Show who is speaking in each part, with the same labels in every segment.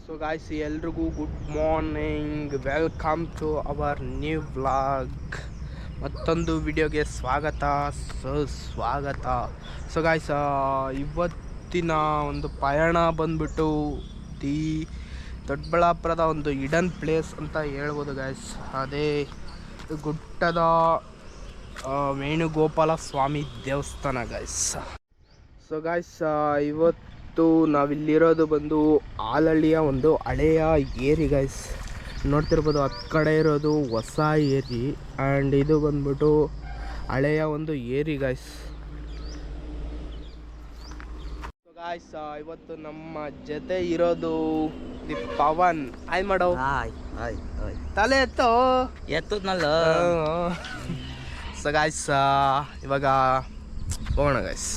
Speaker 1: So guys ಎಲ್ರಿಗೂ good morning, welcome to our new vlog. ಮತ್ತೊಂದು ವಿಡಿಯೋಗೆ ಸ್ವಾಗತ. ಸೊ ಗಾಯ್ಸ್ ಇವತ್ತಿನ ಒಂದು ಪಯಣ ಬಂದ್ಬಿಟ್ಟು ದಿ ದೊಡ್ಡಬಳ್ಳಾಪುರದ ಒಂದು ಹಿಡನ್ ಪ್ಲೇಸ್ ಅಂತ ಹೇಳ್ಬೋದು ಗಾಯ್ಸ್. ಅದೇ ಗುಡ್ಡದ ವೇಣುಗೋಪಾಲ ಸ್ವಾಮಿ ದೇವಸ್ಥಾನ ಗಾಯ್ಸ್. ಸೊ ಗಾಯ್ಸ್ ಇವತ್ತು ನಾವಿಲ್ಲಿರೋದು ಬಂದು ಆಲಹಳ್ಳಿಯ ಒಂದು ಹಳೆಯ ಏರಿ ಗಾಯ್ಸ್. ನೋಡ್ತಿರ್ಬೋದು, ಹತ್ತು ಕಡೆ ಇರೋದು ಹೊಸ ಏರಿ ಆ್ಯಂಡ್ ಇದು ಬಂದ್ಬಿಟ್ಟು ಹಳೆಯ ಒಂದು ಏರಿ ಗಾಯ್ಸ್. ಸೊ ಗಾಯ್ಸ್ ಇವತ್ತು ನಮ್ಮ ಜೊತೆ ಇರೋದು ದಿ ಪವನ್. ಆಯ್ ಮಾಡೋ ತಲೆ
Speaker 2: ಎತ್ತದ್ನಲ್ಲ.
Speaker 1: ಸೊ ಗಾಯ್ಸ್ ಇವಾಗ ಹೋಗೋಣ ಗಾಯ್ಸ್.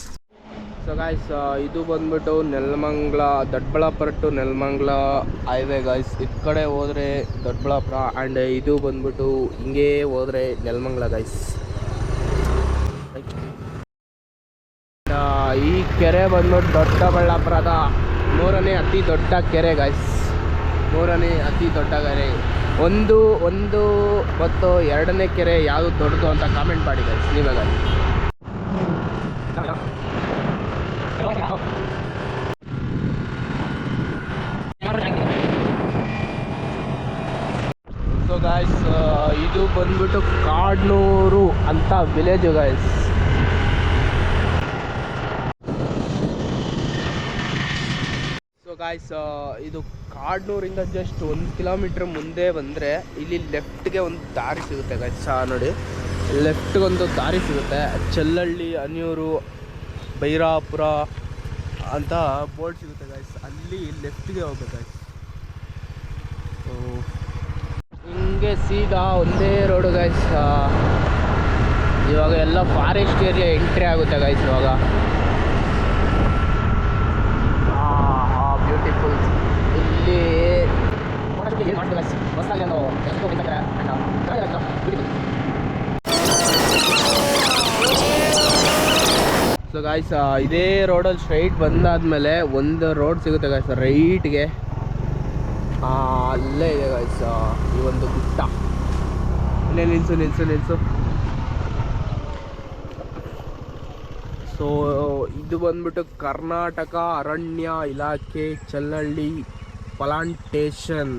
Speaker 1: ಸೊ ಗಾಯ್ಸ್ ಇದು ಬಂದ್ಬಿಟ್ಟು Nelamangala, Doddaballapura to Nelamangala highway guys. ಈ ಕಡೆ ಹೋದರೆ ದೊಡ್ಡಬಳ್ಳಾಪುರ ಆ್ಯಂಡ್ ಇದು ಬಂದ್ಬಿಟ್ಟು ಹಿಂಗೇ ಹೋದರೆ ನೆಲಮಂಗಲ ಗಾಯ್ಸ್. ಈ ಕೆರೆ ಬಂದ್ಬಿಟ್ಟು ದೊಡ್ಡಬಳ್ಳಾಪುರದ ಮೂರನೇ ಅತಿ ದೊಡ್ಡ ಕೆರೆ ಗಾಯ್ಸ್. ಮೂರನೇ ಅತಿ ದೊಡ್ಡ ಕೆರೆ. ಒಂದು ಮತ್ತು ಎರಡನೇ ಕೆರೆ ಯಾವುದು ದೊಡ್ಡದು ಅಂತ ಕಾಮೆಂಟ್ ಮಾಡಿ ಗಾಯ್ಸ್ ನೀವೇ ಗಾಯ್ಸ್. ಸೊ ಗಾಯ್ಸ್ ಇದು ಬಂದ್ಬಿಟ್ಟು ಕಾಡ್ನೂರು ಅಂತ ವಿಲೇಜು ಗಾಯ್ಸ್. ಸೊ ಗಾಯ್ಸ್ ಇದು ಕಾಡ್ನೂರಿಂದ ಜಸ್ಟ್ 1 ಕಿಲೋಮೀಟ್ರ್ ಮುಂದೆ ಬಂದರೆ ಇಲ್ಲಿ ಲೆಫ್ಟ್ಗೆ ಒಂದು ದಾರಿ ಸಿಗುತ್ತೆ ಗಾಯ್ಸ್. ನೋಡಿ, ಲೆಫ್ಟ್ಗೆ ಒಂದು ದಾರಿ ಸಿಗುತ್ತೆ. ಚಲ್ಲಹಳ್ಳಿ, ಅನಿಯೂರು, ಬೈರಾಪುರ ಅಂತ ಬೋರ್ಡ್ ಸಿಗುತ್ತೆ ಗಾಯ್ಸ್. ಅಲ್ಲಿ ಲೆಫ್ಟ್ಗೆ ಹೋಗ್ಬೇಕು ಗಾಯ್ಸ್. ಹಿಂಗೆ ಸೀದಾ ಒಂದೇ ರೋಡು ಗಾಯ್ಸ್. ಇವಾಗ ಎಲ್ಲ ಫಾರೆಸ್ಟ್ ಏರಿಯಾ ಎಂಟ್ರಿ ಆಗುತ್ತೆ ಗಾಯ್ಸ್. ಇವಾಗ ಬ್ಯೂಟಿಫುಲ್. ಇಲ್ಲಿ ಸೊ ಗಾಯ್ಸ್ ಇದೇ ರೋಡಲ್ಲಿ ಸ್ಟ್ರೈಟ್ ಬಂದಾದ್ಮೇಲೆ ಒಂದು ರೋಡ್ ಸಿಗುತ್ತೆ ಗಾಯ್ಸ್ ರೈಟ್ಗೆ. ಅಲ್ಲೇ ಇದೆ ಗಾಯ್ಸ್ ಈ ಒಂದು ಗುಡ್ಡ. ಇಲ್ಲೇ ನಿಲ್ಸು. ಸೊ ಇದು ಬಂದ್ಬಿಟ್ಟು ಕರ್ನಾಟಕ ಅರಣ್ಯ ಇಲಾಖೆ ಚಲ್ಲಹಳ್ಳಿ ಪ್ಲಾಂಟೇಶನ್.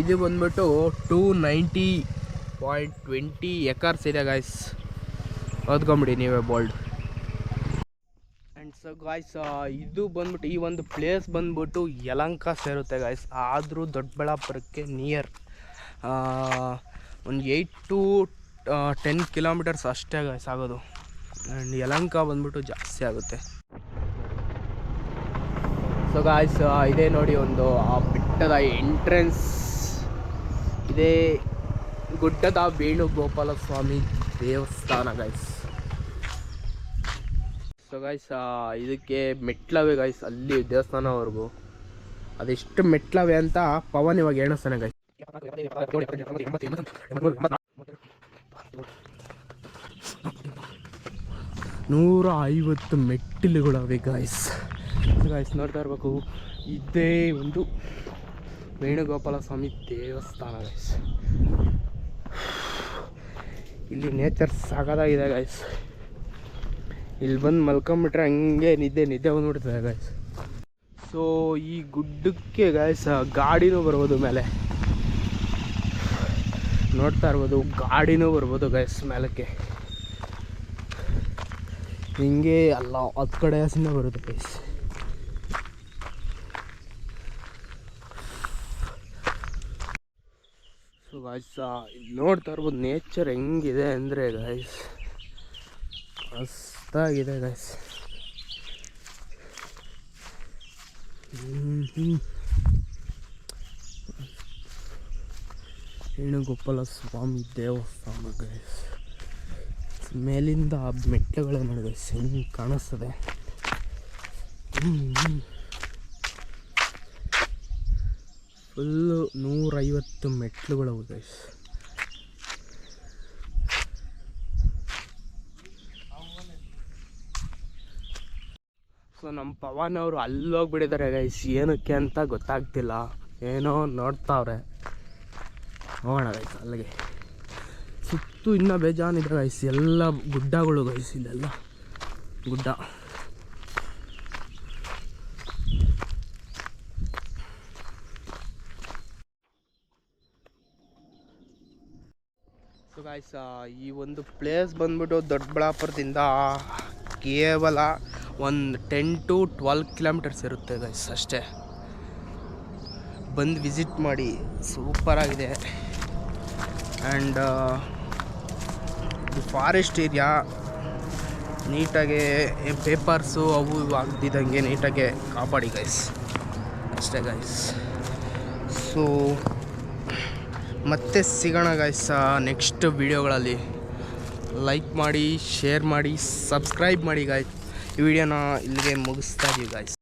Speaker 1: ಇದು ಬಂದ್ಬಿಟ್ಟು 290.20 ಎಕರ್ಸ್ ಇದೆ ಗಾಯ್ಸ್. ಓದ್ಕೊಂಬಿಡಿ ನೀವೇ ಬೋಲ್ಡ್. ಆ್ಯಂಡ್ ಸೊ ಗಾಯ್ಸ್ ಇದು ಬಂದ್ಬಿಟ್ಟು ಈ ಒಂದು ಪ್ಲೇಸ್ ಬಂದ್ಬಿಟ್ಟು ಯಲಹಂಕ ಸೇರುತ್ತೆ ಗಾಯ್ಸ್. ಆದರೂ ದೊಡ್ಡಬಳ್ಳಾಪುರಕ್ಕೆ ನಿಯರ್ ಒಂದು 8 to 10 ಕಿಲೋಮೀಟರ್ಸ್ ಅಷ್ಟೇ ಗಾಯ್ಸ್ ಆಗೋದು. ಆ್ಯಂಡ್ ಯಲಹಂಕ ಬಂದ್ಬಿಟ್ಟು ಜಾಸ್ತಿ ಆಗುತ್ತೆ. ಸೊ ಗಾಯ್ಸ್ ಇದೇ ನೋಡಿ ಒಂದು ಆ ಬೆಟ್ಟದ ಎಂಟ್ರೆನ್ಸ್. ಇದೇ ಗುಡ್ಡದ ವೇಣುಗೋಪಾಲ ಸ್ವಾಮಿ ದೇವಸ್ಥಾನ ಗಾಯ್ಸ್. ಸೊ ಗಾಯ್ಸ್ ಇದಕ್ಕೆ ಮೆಟ್ಲವೆ ಗಾಯ್ಸ್, ಅಲ್ಲಿ ದೇವಸ್ಥಾನವರೆಗೂ ಅದೆಷ್ಟು ಮೆಟ್ಲವೆ ಅಂತ ಪವನ್ ಇವಾಗ ಎಣಿಸ್ತಾನೆ ಗಾಯ್ಸ್. 150 ಮೆಟ್ಟಿಲುಗಳವೆ ಗಾಯ್ಸ್. ಗಾಯ್ಸ್ ನೋಡ್ತಾ ಇರಬೇಕು, ಇದೇ ಒಂದು ವೇಣುಗೋಪಾಲ ಸ್ವಾಮಿ ದೇವಸ್ಥಾನ ಗಾಯ್ಸ್. ಇಲ್ಲಿ ನೇಚರ್ ಸಾಕಾಗಿದೆ ಗಾಯ್ಸ್. ಇಲ್ಲಿ ಬಂದು ಮಲ್ಕೊಂಬಿಟ್ರೆ ಹಂಗೆ ನಿದ್ದೆ ಬಂದ್ಬಿಡ್ತದೆ ಗಾಯ್ಸ್. ಸೊ ಈ ಗುಡ್ಡಕ್ಕೆ ಗಾಯ್ಸ್ ಗಾಡಿನೂ ಬರ್ಬೋದು ಮೇಲೆ. ನೋಡ್ತಾ ಇರ್ಬೋದು, ಗಾಡಿನೂ ಬರ್ಬೋದು ಗಾಯ್ಸ್ ಮೇಲಕ್ಕೆ. ಹಿಂಗೆ ಅಲ್ಲ 10 ಕಡೆ ಹಸಿನ ಬರುತ್ತೆ ಗಾಯ್ಸ್. ಸೊ ಗಾಯ್ಸ್ ಇಲ್ಲಿ ನೋಡ್ತಾ ಇರ್ಬೋದು ನೇಚರ್ ಹೆಂಗಿದೆ ಅಂದರೆ ಗಾಯ್ಸ್ ಮಸ್ತಾಗಿದೆ ಗಾಯ್ಸ್. ವೇಣುಗೋಪಾಲ ಸ್ವಾಮಿ ದೇವಸ್ಥಾನ ಗಾಯ್ಸ್. ಮೇಲಿಂದ ಮೆಟ್ಟುಗಳು ನೋಡಿ ಗಾಯ್ಸ್ ಹೆಂಗೆ ಕಾಣಿಸ್ತದೆ. Full 150 ಮೆಟ್ಲುಗಳು guys. ಸೊ ನಮ್ಮ ಪವನ್ ಅವರು ಅಲ್ಲೋಗ್ಬಿಟ್ಟಿದ್ದಾರೆ ಗೈಸ್, ಏನಕ್ಕೆ ಅಂತ ಗೊತ್ತಾಗ್ತಿಲ್ಲ. ಏನೋ ನೋಡ್ತಾವ್ರೆ. ಹೋಗೋಣ ಗೈಸ್ ಅಲ್ಲಿಗೆ. ಸುತ್ತು ಇನ್ನೂ ಬೇಜಾನಿದೆ ಗೈಸ್, ಎಲ್ಲ ಗುಡ್ಡಗಳು ಗೈಸ್, ಇಲ್ಲೆಲ್ಲ ಗುಡ್ಡ. ಸೊ ಗೈಸ್ ಈ ಒಂದು ಪ್ಲೇಸ್ ಬಂದ್ಬಿಟ್ಟು ದೊಡ್ಡಬಳ್ಳಾಪುರದಿಂದ ಕೇವಲ ಒಂದು 10 to 12 ಕಿಲೋಮೀಟರ್ಸ್ ಇರುತ್ತೆ ಗೈಸ್ ಅಷ್ಟೇ. ಬಂದು ವಿಸಿಟ್ ಮಾಡಿ, ಸೂಪರಾಗಿದೆ. ಆ್ಯಂಡ್ ಇದು ಫಾರೆಸ್ಟ್ ಏರಿಯಾ, ನೀಟಾಗೆ ಪೇಪರ್ಸು ಅವು ಇವು ಆಗ್ದಿದ್ದಂಗೆ ನೀಟಾಗೆ ಕಾಪಾಡಿ ಗೈಸ್, ಅಷ್ಟೇ ಗೈಸ್. ಸೊ ಮತ್ತೆ ಸಿಗೋಣ ಗೈಸ್ ನೆಕ್ಸ್ಟ್ ವಿಡಿಯೋಗಳಲ್ಲಿ. ಲೈಕ್ ಮಾಡಿ, ಶೇರ್ ಮಾಡಿ, ಸಬ್ಸ್ಕ್ರೈಬ್ ಮಾಡಿ ಗೈಸ್. ಈ ವಿಡಿಯೋನ ಇಲ್ಲಿಗೆ ಮುಗಿಸ್ತಾ ಇದೀವಿ ಗೈಸ್.